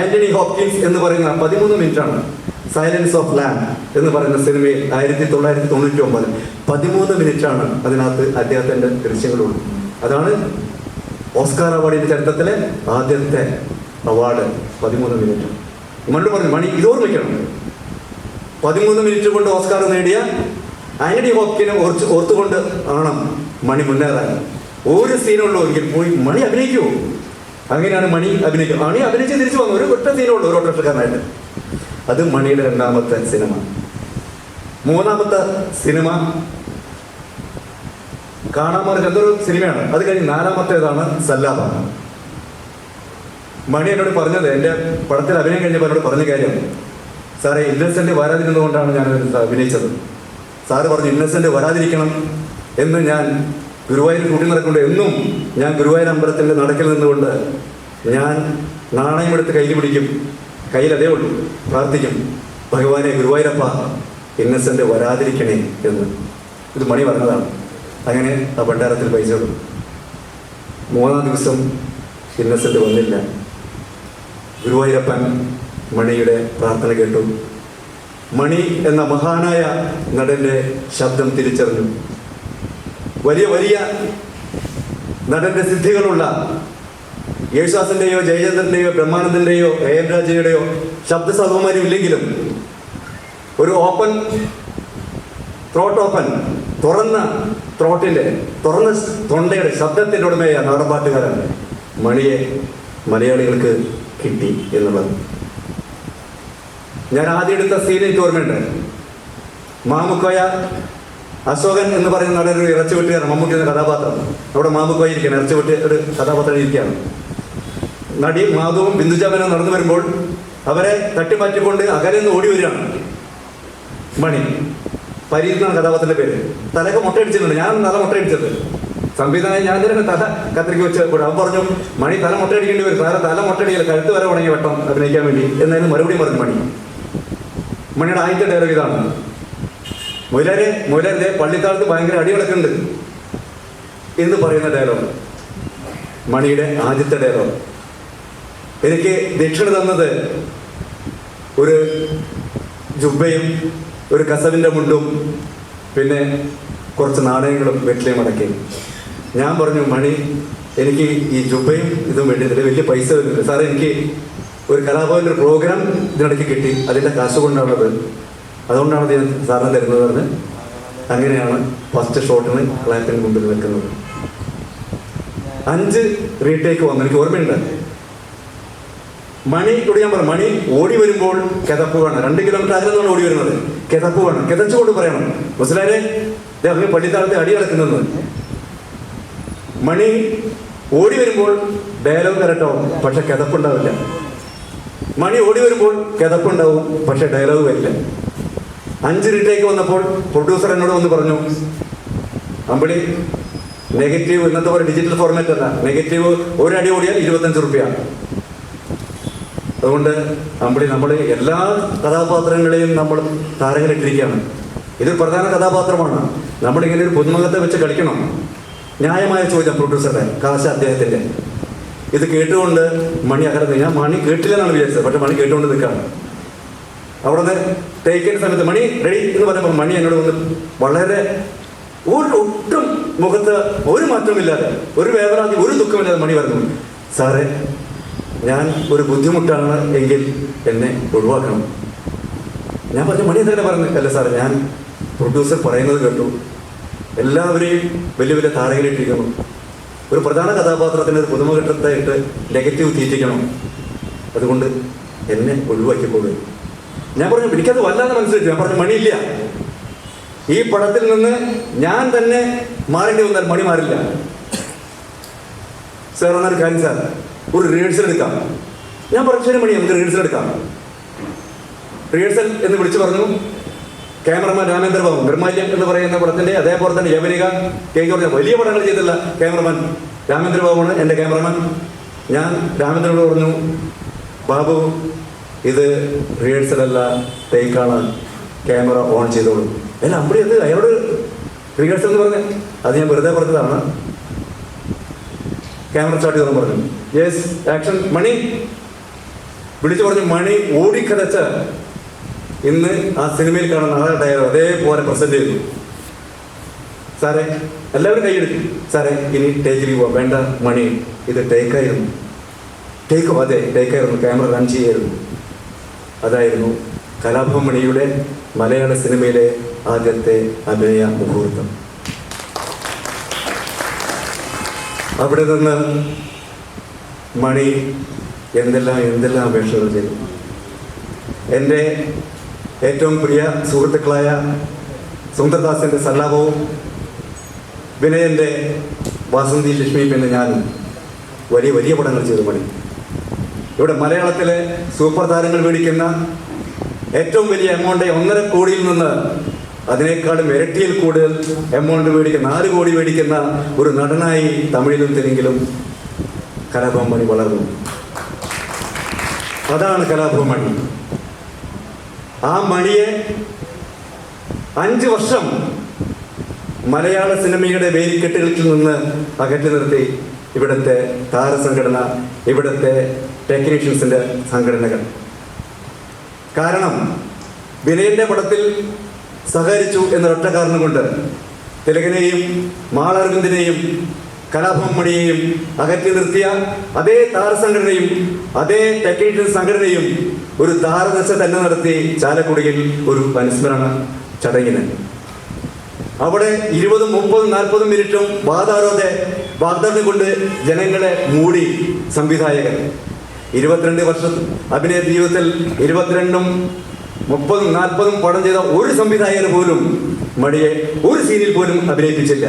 ആന്റണി ഹോപ്കിൻസ് എന്ന് പറയുന്ന 13 മിനിറ്റാണ് സൈലൻസ് ഓഫ് ലാം എന്ന് പറയുന്ന സിനിമയിൽ 1999 13 മിനിറ്റാണ് അതിനകത്ത് അദ്ദേഹത്തിൻ്റെ ദൃശ്യങ്ങളുള്ളൂ. അതാണ് ഓസ്കാർ അവാർഡിൻ്റെ ചരിത്രത്തിലെ ആദ്യത്തെ അവാർഡ്. 13 മിനിറ്റ്. മണ്ടു പറഞ്ഞു, മണി ഇതോർമ്മിക്കണം, 13 മിനിറ്റ് കൊണ്ട് ഓസ്കാർ നേടിയ ആന്റണി ഹോപ്കിനെ ഓർത്തുകൊണ്ട് ആണ് മണി മുന്നേറാൻ. ഒരു സീനുള്ളൂ എങ്കിൽ പോയി മണി അഭിനയിക്കുമോ? അങ്ങനെയാണ് മണി അഭിനയിക്കും. മണി അഭിനയിച്ച് തിരിച്ചു വന്നു. ഒരു ഒറ്റ സീനുള്ളൂ ഒരു ഓട്ടോറിക്ഷക്കാരനായിട്ട്. അത് മണിയുടെ 2ാമത്തെ സിനിമ. 3ാമത്തെ സിനിമ കാണാൻ പറഞ്ഞ എന്തൊരു സിനിമയാണ്. അത് കഴിഞ്ഞ് 4-മത്തേതാണ് സല്ലാപ. മണി എന്നോട് പറഞ്ഞത്, എൻ്റെ പടത്തിൽ അഭിനയം കഴിഞ്ഞപ്പോൾ എന്നോട് പറഞ്ഞ കാര്യം, സാറേ ഇന്നസെന്റ് വരാതിരുന്നുകൊണ്ടാണ് ഞാൻ അഭിനയിച്ചത്. സാറ് പറഞ്ഞു ഇന്നസെന്റ് വരാതിരിക്കണം എന്ന് ഞാൻ ഗുരുവായൂർ കൂട്ടി നടക്കൊണ്ട് എന്നും ഞാൻ ഗുരുവായൂർ അമ്പലത്തിൻ്റെ നടക്കിൽ നിന്നുകൊണ്ട് ഞാൻ നാണയമെടുത്ത് കയ്യിൽ പിടിക്കും, കയ്യിൽ അതേ ഉള്ളൂ, പ്രാർത്ഥിക്കും, ഭഗവാനെ ഗുരുവായൂരപ്പ ഇന്നസെന്റ് വരാതിരിക്കണേ എന്ന്. ഇത് മണി പറഞ്ഞതാണ്. അങ്ങനെ ആ ഭണ്ഡാരത്തിൽ പൈസ ഇടും. 3-ാം ദിവസം ഇന്നസെന്റ് വന്നില്ല. ഗുരുവായൂരപ്പൻ മണിയുടെ പ്രാർത്ഥന കേട്ടു. മണി എന്ന മഹാനായ നടന്റെ ശബ്ദം തിരിച്ചറിഞ്ഞു. വലിയ വലിയ നടന്റെ സിദ്ധികളുള്ള യേശുദാസിന്റെയോ ജയചന്ദ്രന്റെയോ ബ്രഹ്മാനന്ദന്റെയോ AM രാജയുടെയോ ശബ്ദ സഹോമാരും ഇല്ലെങ്കിലും ഒരു ഓപ്പൺ തുറന്ന തൊണ്ടയുടെ ശബ്ദത്തിൻ്റെ ഉടമയായ നാടൻപാട്ടുകാരൻ മണിയെ മലയാളികൾക്ക് കിട്ടി എന്നുള്ളത്. ഞാൻ ആദ്യം എടുത്ത സീൻ എനിക്ക് ഓർമ്മയുണ്ട്. മാമുക്കോയ അശോകൻ എന്ന് പറയുന്ന നടൻ ഒരു ഇറച്ചിവെട്ടുകാരൻ, മമ്മൂട്ടി എന്ന കഥാപാത്രം. അവിടെ മാമുക്കോയ ഇരിക്കുകയാണ്, ഇറച്ചിവെട്ട് ഒരു കഥാപാത്രം ഇരിക്കുകയാണ്. നടി മാധവും ബിന്ദുജാമനും നടന്നു വരുമ്പോൾ അവരെ തട്ടിമാറ്റിക്കൊണ്ട് അകലെ നിന്ന് ഓടി വരികയാണ് മണി. പരീത് എന്നാണ് കഥാപാത്രത്തിന്റെ പേര്. തലയൊക്കെ മുട്ടയടിച്ചിട്ടുണ്ട്. ഞാൻ തല മുട്ടയടിച്ചത് സംവിധാനം ഞാൻ തന്നെ തല കത്തിരിക്ക് വെച്ച് അവൻ പറഞ്ഞു മണി തല മുട്ടയടിക്കേണ്ടി വരും, തല മുട്ടയടിക്കില്ല, കഴുത്ത് വരെ ഉണങ്ങി വെട്ടം അഭിനയിക്കാൻ വേണ്ടി എന്നായിരുന്നു മറുപടി പറഞ്ഞു മണിയുടെ ആദ്യത്തെ ഡയലോഗ് ഇതാണ്. മുലരെ പള്ളിക്കാലത്ത് ഭയങ്കര അടി കിടക്കുന്നുണ്ട് എന്ന് പറയുന്ന ഡയലോഗ് മണിയുടെ ആദ്യത്തെ ഡയലോഗ്. എനിക്ക് ദക്ഷിണ തന്നത് ഒരു ജുബയും ഒരു കസവിൻ്റെ മുണ്ടും പിന്നെ കുറച്ച് നാണയങ്ങളും വെറ്റിലയും അടക്കി. ഞാൻ പറഞ്ഞു മണി എനിക്ക് ഈ ജുബയും ഇതും വേണ്ടിയില്ല, വലിയ പൈസ വരുന്നില്ല സാറേ, എനിക്ക് ഒരു കലാഭവൻ്റെ ഒരു പ്രോഗ്രാം ഇതിനിടയ്ക്ക് കിട്ടി, അതിൻ്റെ കാശ് കൊണ്ടാണത്, അതുകൊണ്ടാണ് ഞാൻ സാറിന് തരുന്നത് പറഞ്ഞ് അങ്ങനെയാണ് ഫസ്റ്റ് ഷോട്ടിന് ക്ലാപ്പിന് മുമ്പിൽ നിൽക്കുന്നത്. 5 റീടേക്ക് വന്നു. എനിക്ക് ഓർമ്മയുണ്ട്. മണിയോട് ഞാൻ പറഞ്ഞു മണി ഓടി വരുമ്പോൾ കിതപ്പ് വേണം. 2 കിലോമീറ്റർ അകലെന്നാണ് ഓടി വരുന്നത്. കിതപ്പ് വേണം, കിതച്ചുകൊണ്ട് പറയണം മുസ്ലാരെ അങ്ങനെ പള്ളിത്താളത്തെ അടി കിടക്കുന്നത്. മണി ഓടി വരുമ്പോൾ ഡയലോഗ് കറക്റ്റാവും, പക്ഷെ കിതപ്പുണ്ടാവില്ല. മണി ഓടി വരുമ്പോൾ കിതപ്പുണ്ടാവും, പക്ഷെ ഡയലോഗ് വരില്ല. 5 റീടേക്ക് വന്നപ്പോൾ പ്രൊഡ്യൂസർ എന്നോട് വന്ന് പറഞ്ഞു അമ്പിളി നെഗറ്റീവ് ഇന്നത്തെ പോലെ ഡിജിറ്റൽ ഫോർമാറ്റ് അല്ല, നെഗറ്റീവ് ഒരടി ഓടിയാൽ 25 റുപ്യ. അതുകൊണ്ട് അമ്പിളി നമ്മൾ എല്ലാ കഥാപാത്രങ്ങളെയും നമ്മൾ താരങ്ങളിട്ടിരിക്കുകയാണ്. ഇതൊരു പ്രധാന കഥാപാത്രമാണ്, നമ്മളിങ്ങനെ ഒരു പുതുമുഖത്തെ വെച്ച് കളിക്കണം. ന്യായമായ ചോദ്യം പ്രൊഡ്യൂസറുടെ, കാശ് അദ്ദേഹത്തിൻ്റെ. ഇത് കേട്ടുകൊണ്ട് മണി അകലെ, ഞാൻ മണി കേട്ടില്ലെന്നാണ് വിചാരിച്ചത്, പക്ഷെ മണി കേട്ടുകൊണ്ട് നിൽക്കുകയാണ്. അവിടെ നിന്ന് ടേക്കിൻ്റെ സമയത്ത് മണി റെഡി എന്ന് പറയുമ്പോൾ മണി എന്നോട് വന്ന് വളരെ ഒട്ടും മുഖത്ത് ഒരു മാറ്റമില്ലാതെ, ഒരു വേദനാതി, ഒരു ദുഃഖമില്ലാതെ മണി പറഞ്ഞു സാറേ ഞാൻ ഒരു ബുദ്ധിമുട്ടാണ് എങ്കിൽ എന്നെ ഒഴിവാക്കണം. ഞാൻ പറഞ്ഞു മണി എന്തെങ്കിലും പറഞ്ഞു. അല്ല സാറേ ഞാൻ പ്രൊഡ്യൂസർ പറയുന്നത് കേട്ടു, എല്ലാവരെയും വലിയ വലിയ താരങ്ങളിട്ടിരിക്കുന്നു, ഒരു പ്രധാന കഥാപാത്രത്തിന് ഒരു പുതുമുഖത്തായിട്ട് നെഗറ്റീവ് തീറ്റിക്കണം, അതുകൊണ്ട് എന്നെ ഒഴിവാക്കിക്കോളൂ. ഞാൻ പറഞ്ഞു എനിക്കത് വല്ലാതെ മനസ്സിലാക്കി. ഞാൻ പറഞ്ഞു മണിയില്ല, ഈ പടത്തിൽ നിന്ന് ഞാൻ തന്നെ മാറേണ്ടി വന്നാൽ മണി മാറില്ല. സാർ എന്നൊരു കാര്യം സാർ, ഒരു റിഹേഴ്സൽ എടുക്കാം. ഞാൻ പറഞ്ഞു ശരി മണി നമുക്ക് റിഹേഴ്സൽ എടുക്കാം. റിഹേഴ്സൽ എന്ന് വിളിച്ചു പറഞ്ഞു. ക്യാമറമാൻ രാമേന്ദ്ര ബാബു, നിർമ്മാല്യം എന്ന് പറയുന്ന പടത്തിന്റെ അതേപോലെ തന്നെ യവനിക കേക്ക് പറഞ്ഞ വലിയ പടങ്ങൾ ചെയ്തില്ല ക്യാമറമാൻ രാമേന്ദ്ര ബാബുവാണ് എൻ്റെ ക്യാമറമാൻ. ഞാൻ രാമേന്ദ്രനോട് പറഞ്ഞു ബാബു ഇത് റിഹേഴ്സൽ അല്ല, ടേക്കാണ്, ക്യാമറ ഓൺ ചെയ്തോളൂ. അല്ല അമ്പടി അത് അയാളോട് റിഹേഴ്സൽ എന്ന് പറഞ്ഞ് അത് ഞാൻ വെറുതെ പറഞ്ഞതാണ്. ക്യാമറ സ്റ്റാർട്ട് ചെയ്തെന്ന് പറഞ്ഞു. Yes action. മണി വിളിച്ചു പറഞ്ഞു. മണി ഓടിക്കതച്ച് ഇന്ന് ആ സിനിമയിൽ കാണുന്ന ആളുണ്ടായത് അതേപോലെ പ്രസന്റ് ചെയ്തു. സാറേ എല്ലാവരും കൈയെടുക്കും. സാറേ ഇനി ടേക്കിൽ പോവാം. വേണ്ട മണി ഇത് ടേക്കായിരുന്നു. ടേക്കോ? അതെ ടേക്കായിരുന്നു, ക്യാമറ റൺ ചെയ്യായിരുന്നു. അതായിരുന്നു കലാഭവൻ മണിയുടെ മലയാള സിനിമയിലെ ആദ്യത്തെ അഭിനയ മുഹൂർത്തം. അവിടെ നിന്ന് മണി എന്തെല്ലാം അപേക്ഷകൾ ചെയ്തു. എൻ്റെ ഏറ്റവും പ്രിയ സുഹൃത്തുക്കളായ സുന്ദർദാസിൻ്റെ സല്ലാപവും വിനയൻ്റെ വാസന്തി ലക്ഷ്മിയും പിന്നെ ഞാനും വലിയ വലിയ പടങ്ങൾ ചെയ്തു മണി. ഇവിടെ മലയാളത്തിലെ സൂപ്പർ താരങ്ങൾ മേടിക്കുന്ന ഏറ്റവും വലിയ എമൗണ്ട് 1.5 കോടിയിൽ നിന്ന് അതിനേക്കാളും ഇരട്ടിയിൽ കൂടുതൽ എമൗണ്ട് മേടിക്കുന്ന 4 കോടി മേടിക്കുന്ന ഒരു നടനായി തമിഴിലും തെലുങ്കിലും കലാഭവൻ മണി വളർന്നു. അതാണ് കലാഭവൻ മണി. ആ മണിയെ 5 വർഷം മലയാള സിനിമയുടെ വേലിക്കെട്ടുകളിൽ നിന്ന് അകറ്റി നിർത്തി ഇവിടുത്തെ താരസംഘടന, ഇവിടുത്തെ ടെക്നീഷ്യൻസിൻ്റെ സംഘടനകൾ. കാരണം വിനയൻ്റെ പടത്തിൽ സഹകരിച്ചു എന്നൊരൊറ്റ കാരണം കൊണ്ട് തിലകനെയും മാളാർഗുന്ദിനെയും കലാഭവൻ മണിയെയും അകറ്റി നിർത്തിയ അതേ താരസംഘടനയും അതേ ടെക്നീഷ്യൻ സംഘടനയും ഒരു താരദശ തന്നെ നടത്തി ചാലക്കുടിയിൽ ഒരു അനുസ്മരണ ചടങ്ങിന്. അവിടെ 20, 30, 40 മിനിറ്റും വാഗ്ദാനം കൊണ്ട് ജനങ്ങളെ മൂടി സംവിധായകൻ. 22 വർഷം അഭിനയ ജീവിതത്തിൽ 22, 30, 40 പടം ചെയ്ത ഒരു സംവിധായകന് പോലും മണിയെ ഒരു സീനിൽ പോലും അഭിനയിപ്പിച്ചില്ല.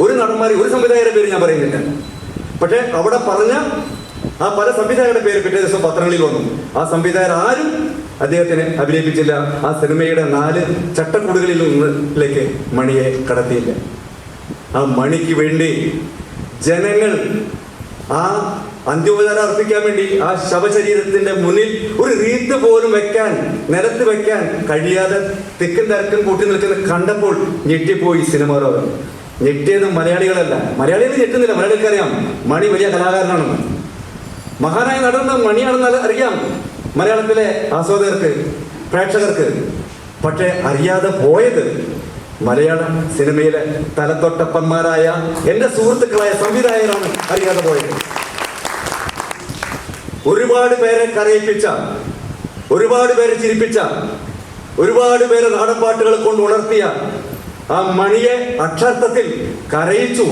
ഒരു നടന്മാരെ, ഒരു സംവിധായകരുടെ പേര് ഞാൻ പറയുന്നില്ല. പക്ഷെ അവിടെ പറഞ്ഞ ആ പല സംവിധായകരുടെ പേര് പിറ്റേ ദിവസം പത്രങ്ങളിൽ വന്നു. ആ സംവിധായകർ ആരും അദ്ദേഹത്തിന് അഭിനയിപ്പിച്ചില്ല. ആ സിനിമയുടെ 4 ചട്ടക്കൂടുകളിലേക്ക് മണിയെ കടത്തിയില്ല. ആ മണിക്ക് വേണ്ടി ജനങ്ങൾ ആ അന്ത്യോപചാരം അർപ്പിക്കാൻ വേണ്ടി ആ ശവശരീരത്തിന്റെ മുന്നിൽ ഒരു റീത്ത് പോലും വെക്കാൻ, നിലത്ത് വെക്കാൻ കഴിയാതെ തിക്കും തിരക്കും കൂട്ടി നിൽക്കുന്ന കണ്ടപ്പോൾ ഞെട്ടിപ്പോയി സിനിമ ലോകം. ഞെട്ടിയത് മലയാളികളല്ല. മലയാളികൾ ഞെട്ടുന്നില്ല. മലയാളികൾക്ക് അറിയാം മണി വലിയ കലാകാരനാണെന്ന്, മഹാനായ നടന്ന മണിയാണെന്ന് അറിയാം മലയാളത്തിലെ ആസ്വാദകർക്ക്, പ്രേക്ഷകർക്ക്. പക്ഷെ അറിയാതെ പോയത് മലയാള സിനിമയിലെ തലത്തൊട്ടപ്പന്മാരായ എൻ്റെ സുഹൃത്തുക്കളായ സംവിധായകരാണ് അറിയാതെ പോയത്. ഒരുപാട് പേരെ കരയിപ്പിച്ച, ഒരുപാട് പേരെ ചിരിപ്പിച്ച, ഒരുപാട് പേരെ നാടൻപാട്ടുകൾ കൊണ്ട് ഉണർത്തിയ ആ മണിയെ അക്ഷാർത്ഥത്തിൽ കരയിച്ചു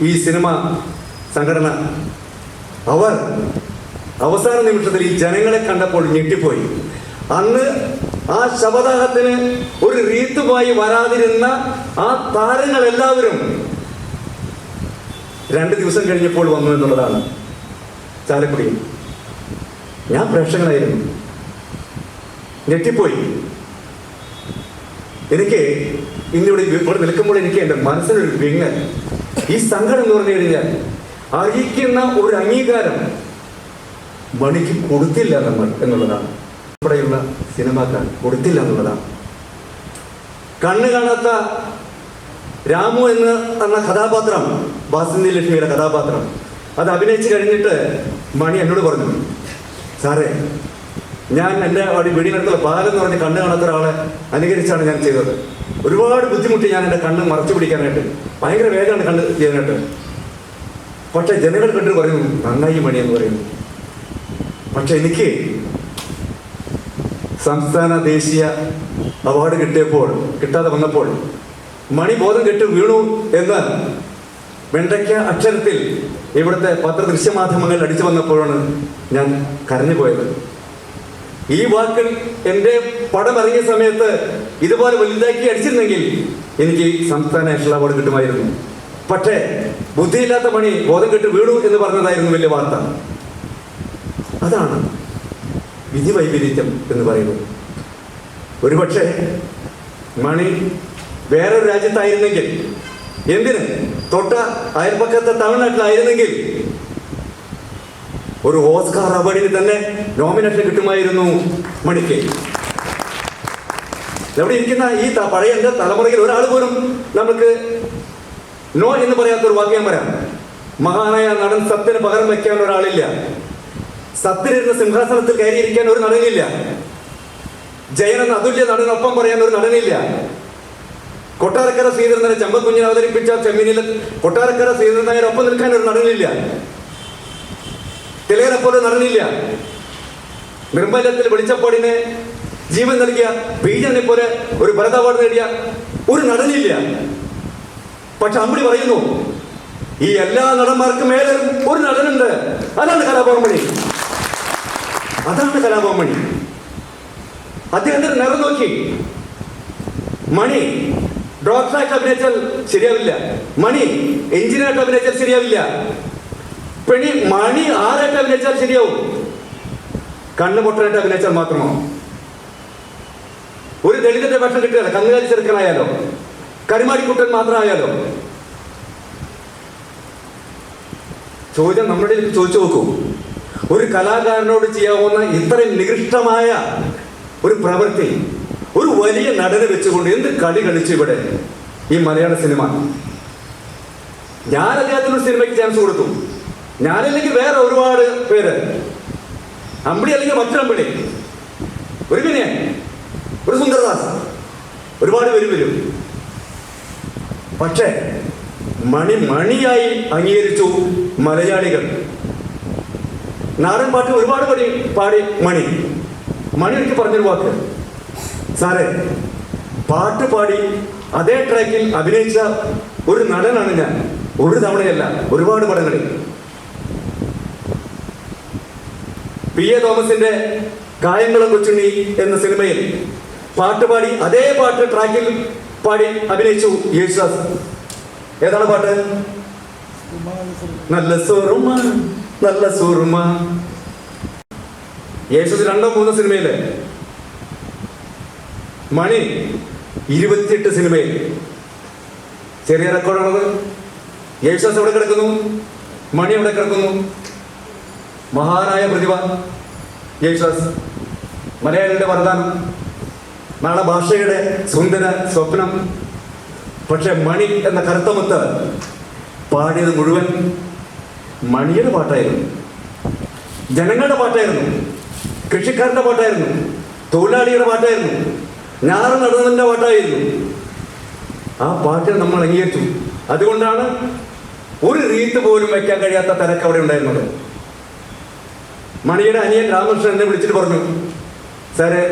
ഈ സിനിമ സംഘടന. അവർ അവസാന നിമിഷത്തിൽ ഈ ജനങ്ങളെ കണ്ടപ്പോൾ ഞെട്ടിപ്പോയി. അന്ന് ആ ശവദാഹത്തിന് ഒരു റീത്തുമായി വരാതിരുന്ന ആ താരങ്ങൾ എല്ലാവരും 2 ദിവസം കഴിഞ്ഞപ്പോൾ വന്നു എന്നുള്ളതാണ് ചാലക്കുടിയിൽ. ഞാൻ പ്രേക്ഷകനായിരുന്നു, ഞെട്ടിപ്പോയി. എനിക്ക് ഇന്നിവിടെ ഇവിടെ നിൽക്കുമ്പോൾ എനിക്ക് എൻ്റെ മനസ്സിലൊരു വിങ്ങൽ. ഈ സംഘടന എന്ന് പറഞ്ഞു കഴിഞ്ഞാൽ അർഹിക്കുന്ന ഒരു അംഗീകാരം മണിക്ക് കൊടുത്തില്ല നമ്മൾ എന്നുള്ളതാണ്. ഉൾപ്പെടെയുള്ള സിനിമാക്കാർ കൊടുത്തില്ല എന്നുള്ളതാണ്. കണ്ണ് കാണാത്ത രാമു എന്ന കഥാപാത്രം, വാസന്തി ലക്ഷ്മിയുടെ കഥാപാത്രം, അത് അഭിനയിച്ച് കഴിഞ്ഞിട്ട് മണി എന്നോട് പറഞ്ഞു, സാറേ ഞാൻ എൻ്റെ വീടിനടുത്തുള്ള ബാലൻ എന്ന് പറഞ്ഞ് കണ്ണ് കാണാത്ത ഒരാളെ അനുകരിച്ചാണ് ഞാൻ ചെയ്തത്. ഒരുപാട് ബുദ്ധിമുട്ടി ഞാൻ എൻ്റെ കണ്ണ് മറച്ചു പിടിക്കാനായിട്ട്. ഭയങ്കര വേഗമാണ് കണ്ണ് ചെയ്യാനായിട്ട്. പക്ഷെ ജനങ്ങൾ കണ്ടിട്ട് പറയുന്നു നന്നായി മണി എന്ന് പറയുന്നു. പക്ഷെ എനിക്ക് സംസ്ഥാന ദേശീയ അവാർഡ് കിട്ടാതെ വന്നപ്പോൾ മണി ബോധം കെട്ട് വീണു എന്ന് വെണ്ടയ്ക്ക അക്ഷരത്തിൽ ഇവിടുത്തെ ദൃശ്യമാധ്യമങ്ങളിൽ അടിച്ചു വന്നപ്പോഴാണ് ഞാൻ കരഞ്ഞു പോയത്. ഈ വാക്കിൽ എൻ്റെ പടം ഇറങ്ങിയ സമയത്ത് ഇതുപോലെ വലുതാക്കി അടിച്ചിരുന്നെങ്കിൽ എനിക്ക് സംസ്ഥാന നാഷണൽ അവാർഡ് കിട്ടുമായിരുന്നു. പക്ഷേ ബുദ്ധിയില്ലാത്ത മണി ബോധം കെട്ട് വീണു എന്ന് പറഞ്ഞതായിരുന്നു വലിയ വാർത്ത. അതാണ് വിധി വൈപരീത്യം എന്ന് പറയുന്നത്. ഒരുപക്ഷെ മണി വേറൊരു രാജ്യത്തായിരുന്നെങ്കിൽ, എന്തിന് തൊട്ട അയൽപ്പക്കത്തെ തമിഴ്നാട്ടിലായിരുന്നെങ്കിൽ ഒരു ഓസ്കാർ അവാർഡിന് തന്നെ നോമിനേഷൻ കിട്ടുമായിരുന്നു മണിക്ക്. ഇവിടെ ഇരിക്കുന്ന ഈ പഴയ എൻ്റെ തലമുറയിൽ ഒരാൾ പോലും നമുക്ക് നോ എന്ന് പറയാത്തൊരു വാക്യം പറയാം. മഹാനായ നടൻ സത്യന് പകരം വയ്ക്കാൻ ഒരാളില്ല. സത്യനിരുന്ന സിംഹാസനത്തിൽ കയറിയിരിക്കാൻ ഒരു നടനില്ല. ജയൻ എന്ന അതുല്യ നടനൊപ്പം പറയാൻ ഒരു നടനില്ല. കൊട്ടാരക്കര ശ്രീധരനെ ചമ്പക്കുഞ്ഞിനെ അവതരിപ്പിച്ച ചെമ്മീനിൽ കൊട്ടാരക്കര ശ്രീധരനായ ഒപ്പം നിൽക്കാൻ ഒരു നടനില്ല. തിലകനെ പോലെ നടനില്ല. നിർമ്മലത്തിൽ വെളിച്ചപ്പാടിനെ ജീവൻ നൽകിയ ബീജനെ പോലെ ഒരു ഭരത അവാർഡ് നേടിയ ഒരു നടനില്ല. പക്ഷെ അമ്പിളി പറയുന്നു ഈ എല്ലാ നടന്മാർക്കും മേലെ ഒരു നടനുണ്ട്. അതാണ് കലാഭവൻ മണി. അതാണ് കലാഭവൻ മണി. അദ്ദേഹത്തിന്റെ നിറം നോക്കി. മണി ഡോക്ടറായിട്ട് അഭിനയിച്ചാൽ ശരിയാവില്ല. മണി എഞ്ചിനീയറായിട്ട് അഭിനയിച്ചാൽ ശരിയാവില്ല. മണി ആരായിട്ട് അഭിനയിച്ചാൽ ശരിയാവും? കണ്ണു പൊട്ടനായിട്ട് അഭിനയിച്ചാൽ മാത്രമോ? ഒരു ദളിതന്റെ വേഷം കിട്ടുകയല്ല, കന്നുകാലി ചെറുക്കനായാലോ, കരിമാടിക്കുട്ടൻ മാത്രമായാലോ? ചോദ്യം നമ്മുടെ ചോദിച്ചു നോക്കൂ. ഒരു കലാകാരനോട് ചെയ്യാവുന്ന ഇത്രയും നികൃഷ്ടമായ ഒരു പ്രവൃത്തി ഒരു വലിയ നടനെ വെച്ചുകൊണ്ട് എന്ത് കളി കളിച്ചു ഇവിടെ ഈ മലയാള സിനിമ. ഞാൻ അദ്ദേഹത്തിന് സിനിമയ്ക്ക് ചാൻസ് കൊടുത്തു. ഞാനല്ലെങ്കിൽ വേറെ ഒരുപാട് പേര്, അമ്പിളി അല്ലെങ്കിൽ മറ്റൊരമ്പിളി, ഒരു വിനയൻ, ഒരു സുന്ദരദാസ്, ഒരുപാട് പേര് വരും. പക്ഷേ മണിയായി അംഗീകരിച്ചു മലയാളികൾ. നാടൻ പാട്ട് ഒരുപാട് പാടി മണി എനിക്ക് പറഞ്ഞൊരു വാക്ക്, സാറേ പാട്ട് പാടി അതേ ട്രാക്കിൽ അഭിനയിച്ച ഒരു നടനാണ് ഞാൻ. ഒരു തവണയല്ല, ഒരുപാട് പടങ്ങളിൽ. P.A. തോമസിന്റെ കായംകുളം കൊച്ചുണ്ണി എന്ന സിനിമയിൽ പാട്ടുപാടി അതേ പാട്ട് ട്രാക്കിൽ പാടി അഭിനയിച്ചു യേശുദാസ്. ഏതാണ് പാട്ട്? നല്ല സുറുമ നല്ല സുറുമ. യേശുദാസ് 2-3 സിനിമയില്, മണി 28 സിനിമയിൽ. ചെറിയ റെക്കോർഡാണത്. യേശുദാസ് എവിടെ കിടക്കുന്നു? മണി എവിടെ കിടക്കുന്നു? മഹാനായ പ്രതിഭ യേശുദാസ്, മലയാളിയുടെ വരദാനം, നാളെ ഭാഷയുടെ സുന്ദര സ്വപ്നം. പക്ഷെ മണി എന്ന കറുത്തമുത്ത് പാടിയത് മുഴുവൻ മണിയുടെ പാട്ടായിരുന്നു, ജനങ്ങളുടെ പാട്ടായിരുന്നു, കൃഷിക്കാരന്റെ പാട്ടായിരുന്നു, തൊഴിലാളിയുടെ പാട്ടായിരുന്നു, ഞാറ് നടുന്നതിന്റെ പാട്ടായിരുന്നു. ആ പാട്ട് നമ്മൾ അംഗീകരിച്ചു. അതുകൊണ്ടാണ് ഒരു റീത്ത് പോലും വയ്ക്കാൻ കഴിയാത്ത തിരക്ക് അവിടെ ഉണ്ടായിരുന്നത്. മണിയുടെ അനിയൻ രാമകൃഷ്ണൻ എന്നെ വിളിച്ചിട്ട് പറഞ്ഞു, സാറേ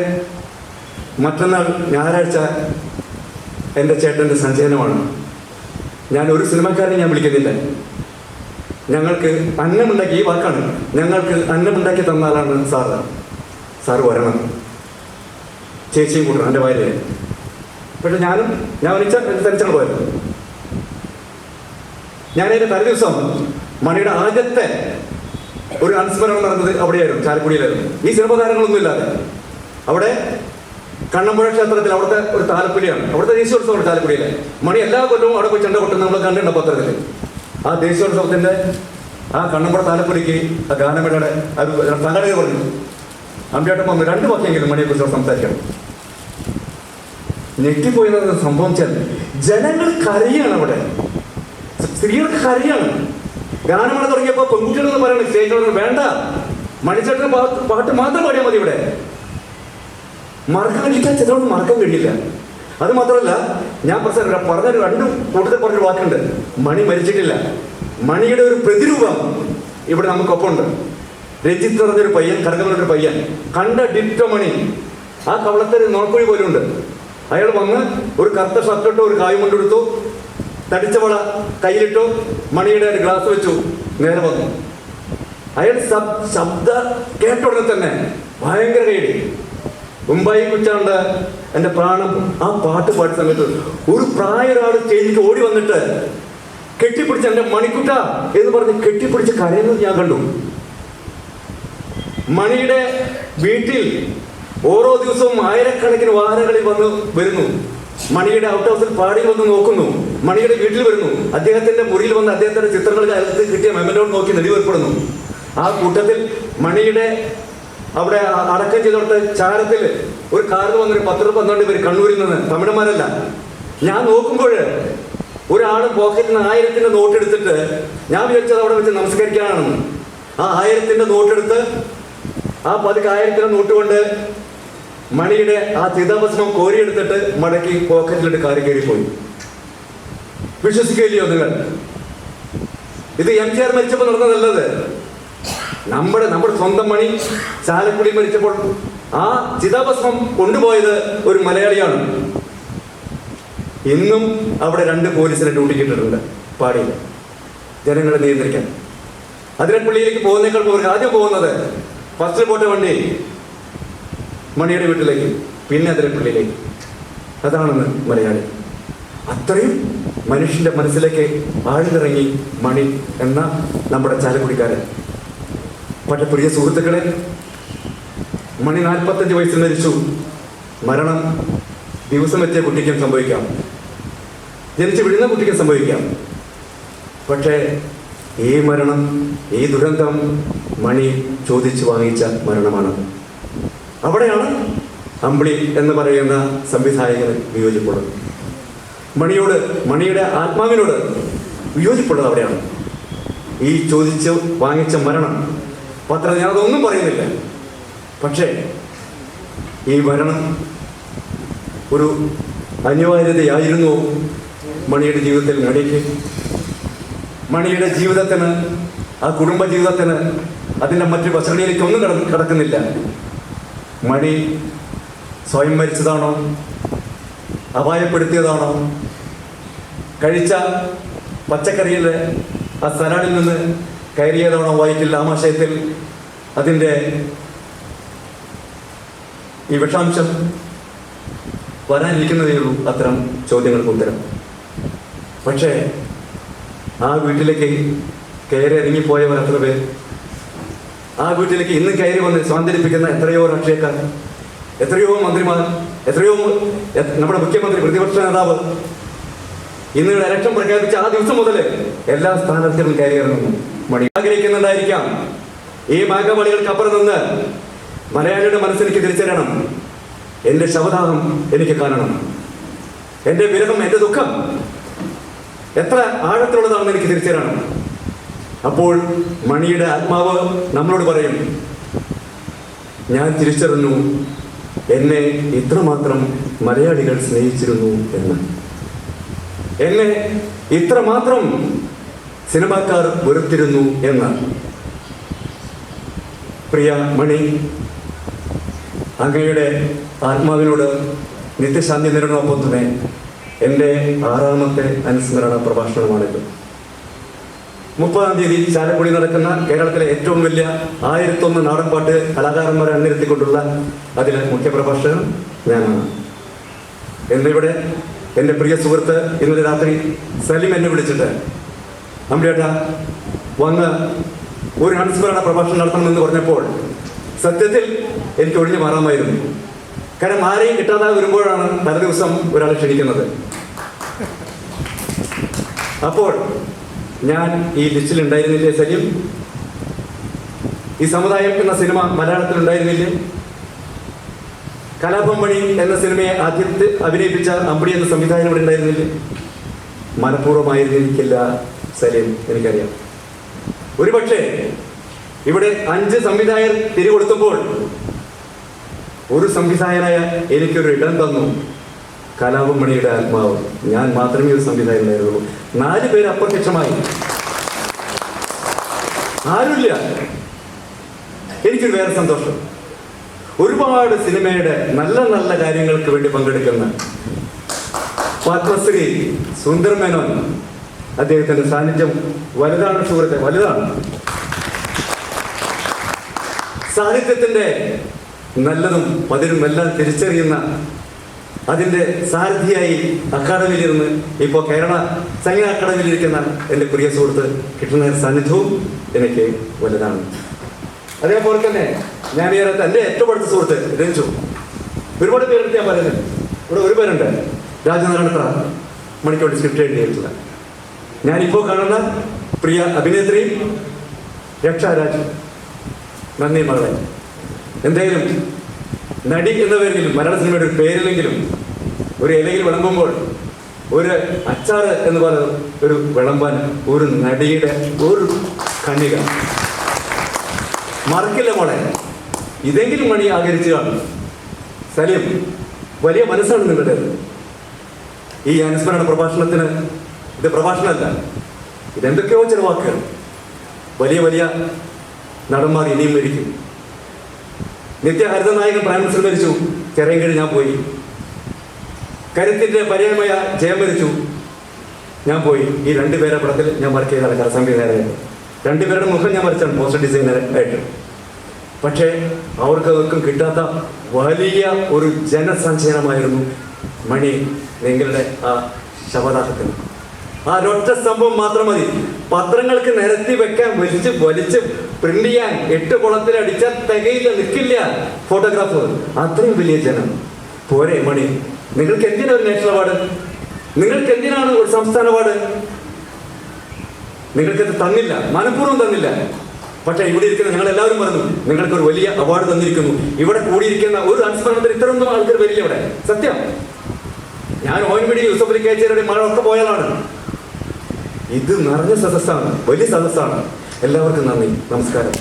മറ്റന്നാൾ ഞായറാഴ്ച എൻ്റെ ചേട്ടൻ്റെ സഞ്ചയനമാണ്. ഞാൻ ഒരു സിനിമക്കാരനെ ഞാൻ വിളിക്കുന്നില്ല. ഞങ്ങൾക്ക് അന്നമുണ്ടാക്കി, ഈ വാക്കാണ്, ഞങ്ങൾക്ക് അന്നമുണ്ടാക്കി തന്നാലാണ് സാറ് വരണം. ചേച്ചിയും കൂട്ടണം, എൻ്റെ ഭാര്യ. പക്ഷെ ഞാൻ തനിച്ചാണ് പോയത്. ഞാനതിൻ്റെ തലേ ദിവസം മണിയുടെ ആദ്യത്തെ ഒരു അനുസ്മരണം നടന്നത് അവിടെയായിരുന്നു, ചാലക്കുടിയിലായിരുന്നു. ഈ സിനിമ താരങ്ങളൊന്നും ഇല്ലാതെ. അവിടെ കണ്ണമ്പുഴ ക്ഷേത്രത്തിൽ അവിടുത്തെ ഒരു താലപ്പൊലിയാണ്, അവിടുത്തെ ദേശീയോത്സവമാണ് ചാലക്കുടിയിലെ. മണി എല്ലാ കൊല്ലവും അവിടെ പോയി ചെണ്ട കൊട്ടുന്ന നമ്മൾ കണ്ടിട്ടുണ്ട് പത്രത്തിൽ. ആ ദേശീയോത്സവത്തിന്റെ ആ കണ്ണമ്പുഴ താലപ്പൊലിക്ക് ആ ഗാനമേളയുടെ സംഘടന പറഞ്ഞു, അമ്പേട്ടം വന്ന് 2 വാക്കെങ്കിലും മണിയെക്കുറിച്ച് സംസാരിക്കണം. ഞെട്ടിപ്പോയത് സംഭവിച്ചാൽ ജനങ്ങൾ കരയാണ്, അവിടെ സ്ത്രീകൾക്ക് കരയാണ്. ഗാനമേള തുടങ്ങിയപ്പോൾ പെൺകുട്ടികളെന്ന് പറയണം, സ്റ്റേജിൽ വേണ്ട, മണിച്ചേട്ടന് പാട്ട് മാത്രം പാടിയാൽ മതി. ഇവിടെ മറക്കാൻ കഴിക്കാൻ ചിലർക്ക് മറക്കാൻ കഴിയില്ല. അത് മാത്രമല്ല, ഞാൻ പറഞ്ഞൊരു 2 കൂട്ടത്തിൽ പറഞ്ഞൊരു വാക്കുണ്ട്, മണി മരിച്ചിട്ടില്ല. മണിയുടെ ഒരു പ്രതിരൂപം ഇവിടെ നമുക്കൊപ്പമുണ്ട്. രജിത്ത് പറഞ്ഞൊരു പയ്യൻ, കടകമൊരു പയ്യൻ, കണ്ട ഡിറ്റോ മണി. ആ കവളത്തിൽ നോക്കുഴി പോലും ഉണ്ട്. അയാൾ വന്ന് ഒരു കറുത്ത ഷർട്ടിട്ടു, ഒരു കായും കൊണ്ടെടുത്തു, തടിച്ചവള കയ്യിലിട്ടു, മണിയുടെ ഒരു ഗ്ലാസ് വെച്ചു, നേരെ വന്നു. അയാൾ ശബ്ദ കേട്ട ഉടനെ തന്നെ ഭയങ്കര കൈയടി. മുംബൈ കുച്ചാണ്ട് എൻ്റെ പ്രാണം. ആ പാട്ട് പാടിയ സമയത്ത് ഒരു പ്രായ ഒരാൾ സ്റ്റേജിലേക്ക് ഓടി വന്നിട്ട് കെട്ടിപ്പിടിച്ച് എൻ്റെ മണിക്കുട്ട എന്ന് പറഞ്ഞ് കെട്ടിപ്പിടിച്ച് കരയുന്നത് ഞാൻ കണ്ടു. മണിയുടെ വീട്ടിൽ ഓരോ ദിവസവും ആയിരക്കണക്കിന് വാഹനങ്ങളിൽ വരുന്നു. മണിയുടെ ഔട്ട് ഹൗസിൽ പാടി വന്ന് നോക്കുന്നു. മണിയുടെ വീട്ടിൽ വരുന്നു. അദ്ദേഹത്തിന്റെ മുറിയിൽ വന്ന് അദ്ദേഹത്തിന്റെ ചിത്രങ്ങൾ കാലത്ത് കിട്ടിയ മെമ്മന്റോട് നോക്കി നെടിവേർപ്പെടുന്നു. ആ കൂട്ടത്തിൽ മണിയുടെ അവിടെ അടക്കം ചെയ്തോട്ട് ചാരത്തിൽ ഒരു കാറിൽ വന്നൊരു 10 രൂപ 12 പേര് കണ്ണൂരിൽ നിന്ന്, തമിഴന്മാരല്ല. ഞാൻ നോക്കുമ്പോൾ ഒരാൾ പോക്കറ്റിൽ നിന്ന് 1000-ന്റെ നോട്ട് എടുത്തിട്ട്, ഞാൻ വിചാരിച്ചത് അവിടെ വെച്ച് നമസ്കരിക്കാനാണെന്ന്. ആ 1000-ന്റെ നോട്ടെടുത്ത് ആ 10,000-ന്റെ നോട്ട് കൊണ്ട് മണിയുടെ ആ ചിതാഭസ്മം കോരിയെടുത്തിട്ട് മടക്കി പോക്കറ്റിലിട്ട് കാറി കയറിപ്പോയി. വിശ്വസിക്കില്ലയോ നിങ്ങൾ? ഇത് MGR മരിച്ചപ്പോൾ നടന്നതല്ലത്. നമ്മുടെ സ്വന്തം മണി ചാലക്കുടി മരിച്ചപ്പോൾ ആ ചിതാഭസ്മം കൊണ്ടുപോയത് ഒരു മലയാളിയാണ്. ഇന്നും അവിടെ 2 പോലീസിനെ ഡ്യൂട്ടിക്ക് ഇട്ടിട്ടുണ്ട് പാടിയിൽ, ജനങ്ങളെ നിയന്ത്രിക്കാൻ. അതിരപ്പള്ളിയിലേക്ക് പോകുന്നേക്കാൾ ആദ്യം പോകുന്നത് ഫസ്റ്റ് പോട്ട വണ്ടി മണിയുടെ വീട്ടിലേക്ക്, പിന്നെ അതിരപ്പള്ളിയിലേക്ക്. അതാണെന്ന് മലയാളി. അത്രയും മനുഷ്യന്റെ മനസ്സിലേക്ക് ആഴ്ന്നിറങ്ങി മണി എന്ന നമ്മുടെ ചാലക്കുടിക്കാരൻ. പക്ഷെ പ്രിയ സുഹൃത്തുക്കളെ, മണി 45 വയസ്സിൽ മരിച്ചു. മരണം ദിവസം വെച്ച കുട്ടിക്കും സംഭവിക്കാം, ജനിച്ച് വീഴുന്ന കുട്ടിക്കും സംഭവിക്കാം. പക്ഷേ ഈ മരണം, ഈ ദുരന്തം മണി ചോദിച്ചു വാങ്ങിച്ച മരണമാണ്. അവിടെയാണ് അമ്പിളി എന്ന് പറയുന്ന സംവിധായകന് വിയോജിപ്പുള്ളത്. മണിയോട്, മണിയുടെ ആത്മാവിനോട് വിയോജിപ്പുള്ളത് അവിടെയാണ്. ഈ ചോദിച്ച് വാങ്ങിച്ച മരണം പത്രത്തിൽ ഞാനതൊന്നും പറയുന്നില്ല. പക്ഷേ ഈ മരണം ഒരു അനിവാര്യതയായിരുന്നു മണിയുടെ ജീവിതത്തിൽ. മണിയുടെ ജീവിതത്തിന്, ആ കുടുംബ ജീവിതത്തിന്, അതിൻ്റെ മറ്റു വശങ്ങളിലേക്കൊന്നും കടക്കുന്നില്ല. മണി സ്വയം മരിച്ചതാണോ, അപായപ്പെടുത്തിയതാണോ, കഴിച്ച പച്ചക്കറിയിലെ ആ സലാഡിൽ നിന്ന് കയറിയതാണോ വയറ്റിൽ, ആമാശയത്തിൽ അതിൻ്റെ ഈ വിഷാംശം വരാനിരിക്കുന്നതേ ഉള്ളൂ അത്തരം ചോദ്യങ്ങൾക്ക് ഉത്തരം. പക്ഷേ ആ വീട്ടിലേക്ക് കയറി ഇറങ്ങിപ്പോയവർ എത്ര പേർ? ആ വീട്ടിലേക്ക് ഇന്നും കയറി വന്ന് സ്വാതന്ത്ര്യപ്പിക്കുന്ന എത്രയോ രാഷ്ട്രീയക്കാർ, എത്രയോ മന്ത്രിമാർ, എത്രയോ നമ്മുടെ മുഖ്യമന്ത്രി, പ്രതിപക്ഷ നേതാവ് ഇന്ന് ഇലക്ഷൻ പ്രഖ്യാപിച്ച ആ ദിവസം മുതൽ എല്ലാ സ്ഥാനാർത്ഥികളും കയറി ഇറങ്ങുന്നു. മണി ആഗ്രഹിക്കുന്നുണ്ടായിരിക്കാം, ഈ മാഗമണികൾക്കപ്പുറം നിന്ന് മലയാളിയുടെ മനസ്സിലേക്ക് തിരിച്ചറിയണം, എൻ്റെ ശവദാഹം എനിക്ക് കാണണം, എൻ്റെ വിരഹം, എൻ്റെ ദുഃഖം എത്ര ആഴത്തിലുള്ളതാണെന്ന് എനിക്ക് തിരിച്ചറിയണം. അപ്പോൾ മണിയുടെ ആത്മാവ് നമ്മളോട് പറയും, ഞാൻ തിരിച്ചറിഞ്ഞു എന്നെ ഇത്രമാത്രം മലയാളികൾ സ്നേഹിച്ചിരുന്നു എന്ന്, എന്നെ ഇത്രമാത്രം സിനിമാക്കാർ വെറുത്തിരുന്നു എന്ന്. പ്രിയ മണി, അങ്ങയുടെ ആത്മാവിനോട് നിത്യശാന്തി നേടണമൊപ്പം തന്നെ എൻ്റെ 6ാമത്തെ അനുസ്മരണ പ്രഭാഷണമാണിത്. 30-ാം തീയതി ചാലക്കുടി നടക്കുന്ന കേരളത്തിലെ ഏറ്റവും വലിയ 1001 നാടൻപാട്ട് കലാകാരന്മാരെ അണിനിരത്തിക്കൊണ്ടുള്ള അതിലെ മുഖ്യപ്രഭാഷകൻ ഞാനാണ്. എന്നിവിടെ എൻ്റെ പ്രിയ സുഹൃത്ത് ഇന്നലെ രാത്രി സലിം എന്നെ വിളിച്ചിട്ട്, അമ്പിളിയേട്ടാ വന്ന് ഒരു അനുസ്മരണ പ്രഭാഷണം നടത്തണമെന്ന് പറഞ്ഞപ്പോൾ സത്യത്തിൽ എനിക്ക് ഒഴിഞ്ഞു മാറാമായിരുന്നു. കാരണം ആരെയും കിട്ടാതെ വരുമ്പോഴാണ് തലേ ദിവസം ഒരാളെ ക്ഷണിക്കുന്നത്. അപ്പോൾ ഞാൻ ഈ ലിസ്റ്റിൽ ഉണ്ടായിരുന്നില്ലേ സലിം? ഈ സമുദായം എന്ന സിനിമ മലയാളത്തിൽ ഉണ്ടായിരുന്നില്ലേ? കലാപം മണി എന്ന സിനിമയെ ആദ്യത്തെ അഭിനയിപ്പിച്ച അമ്പിളി എന്ന സംവിധായകൻ ഇവിടെ ഉണ്ടായിരുന്നില്ലേ? മനഃപൂർവ്വമായിരുന്നിരിക്കില്ല സലിം, എനിക്കറിയാം. ഒരുപക്ഷെ ഇവിടെ 5 സംവിധായകർ തിരികൊടുത്തപ്പോൾ ഒരു സംവിധായകനായ എനിക്കൊരു ഇടം തന്നു കലാപം മണിയുടെ ആത്മാവ്. ഞാൻ മാത്രമേ ഒരു സംവിധായകനായിരുന്നുള്ളൂ. 4 പേര് അപ്രത്യക്ഷമായി, ആരുമില്ല. എനിക്കൊരു വേറെ സന്തോഷം. ഒരുപാട് സിനിമയുടെ നല്ല നല്ല കാര്യങ്ങൾക്ക് വേണ്ടി പങ്കെടുക്കുന്ന പത്മശ്രീ സുന്ദർ മേനോൻ, അദ്ദേഹത്തിന്റെ സാന്നിധ്യം വലുതാണ് സുഹൃത്തെ, വലുതാണ്. സാഹിത്യത്തിന്റെ നല്ലതും പതിരും എല്ലാം തിരിച്ചറിയുന്ന, അതിൻ്റെ സാരഥിയായി അക്കാദമിയിലിരുന്ന് ഇപ്പോൾ കേരള സംഗീത അക്കാദമിയിലിരിക്കുന്ന എൻ്റെ പ്രിയ സുഹൃത്ത് കിട്ടുന്ന സാന്നിധ്യവും എനിക്ക് വലുതാണ്. അതേപോലെ തന്നെ ഞാൻ ഈ എൻ്റെ ഏറ്റവും അടുത്ത സുഹൃത്ത് രഞ്ജു, ഒരുപാട് പേരെടുത്ത് ഞാൻ പറയുന്നത്. ഇവിടെ ഒരു പേരുണ്ട്, രാജനാരായണത്ര മണിക്കോട്ട് സ്ക്രിപ്റ്റ് എഴുതിയിട്ടുള്ള. ഞാനിപ്പോൾ കാണുന്ന പ്രിയ അഭിനേത്രി രക്ഷാരാജ്, നന്ദി മകളെ. എന്തായാലും നടി എന്ന പേരിലും മലയാള സിനിമയുടെ ഒരു പേരിലെങ്കിലും ഒരു ഇലയിൽ വിളമ്പുമ്പോൾ ഒരു അച്ചാറ് എന്ന് പറയുന്ന ഒരു വിളമ്പാൻ ഒരു നടിയുടെ ഒരു കണിക മറക്കില്ല മോളെ. ഇതെങ്കിലും മണി ആകരിച്ചു കാണും. സലീം, വലിയ മനസ്സാണ് നിങ്ങളുടേത്. ഈ അനുസ്മരണ പ്രഭാഷണത്തിന് ഇത് പ്രഭാഷണമല്ല, ഇതെന്തൊക്കെയോ ചില വാക്കുകൾ. വലിയ വലിയ നടന്മാർ ഇനിയും മരിക്കും. നിത്യഹരിത നായകൻ പ്രൈം മിനിസ്റ്റർ മരിച്ചു, ചെറിയങ്കഴി ഞാൻ പോയി. കരുത്തിന്റെ പര്യായമായ ജയം മരിച്ചു, ഞാൻ പോയി. ഈ 2 പേരെ പടത്തിൽ ഞാൻ വർക്ക് ചെയ്താണ് കരസംവിധായകനായിട്ട്. 2 പേരുടെ മുഖം ഞാൻ വരച്ചാണ് പോസ്റ്റർ ഡിസൈനറായിട്ട്. പക്ഷേ അവർക്കും കിട്ടാത്ത വലിയ ഒരു ജനസഞ്ചയനമായിരുന്നു മണി നിങ്ങളുടെ ആ ശവദാഹത്തിന്. ആ ഒരൊറ്റ സംഭവം മാത്രം മതി. പത്രങ്ങൾക്ക് നിരത്തി വെക്കാൻ വലിച്ച് പ്രിന്റ് ചെയ്യാൻ 8 കുളത്തിൽ അടിച്ചാൽ തികയില്ല, നിൽക്കില്ല ഫോട്ടോഗ്രാഫർ. അത്രയും വലിയ ജനം. പോരെ മണി, നിങ്ങൾക്ക് എന്തിനാ ഒരു നാഷണൽ അവാർഡ്? നിങ്ങൾക്ക് എന്തിനാണ് ഒരു സംസ്ഥാന അവാർഡ്? നിങ്ങൾക്കത് തന്നില്ല, മനഃപൂർവ്വം തന്നില്ല. പക്ഷെ ഇവിടെ ഇരിക്കുന്ന ഞങ്ങൾ എല്ലാവരും പറഞ്ഞു, നിങ്ങൾക്കൊരു വലിയ അവാർഡ് തന്നിരിക്കുന്നു. ഇവിടെ കൂടിയിരിക്കുന്ന ഒരു അനുസ്മരണത്തിൽ ഇത്രയൊന്നും ആൾക്കാർ വരില്ല ഇവിടെ. സത്യം. ഞാൻ ഓൻപിടി യൂസഫ് കേച്ചേരുടെ മഴ ഒക്കെ പോയാലാണ്. ഇത് നിറഞ്ഞ സദസ്സാണ്, വലിയ സദസ്സാണ്. എല്ലാവർക്കും നന്ദി, നമസ്കാരം.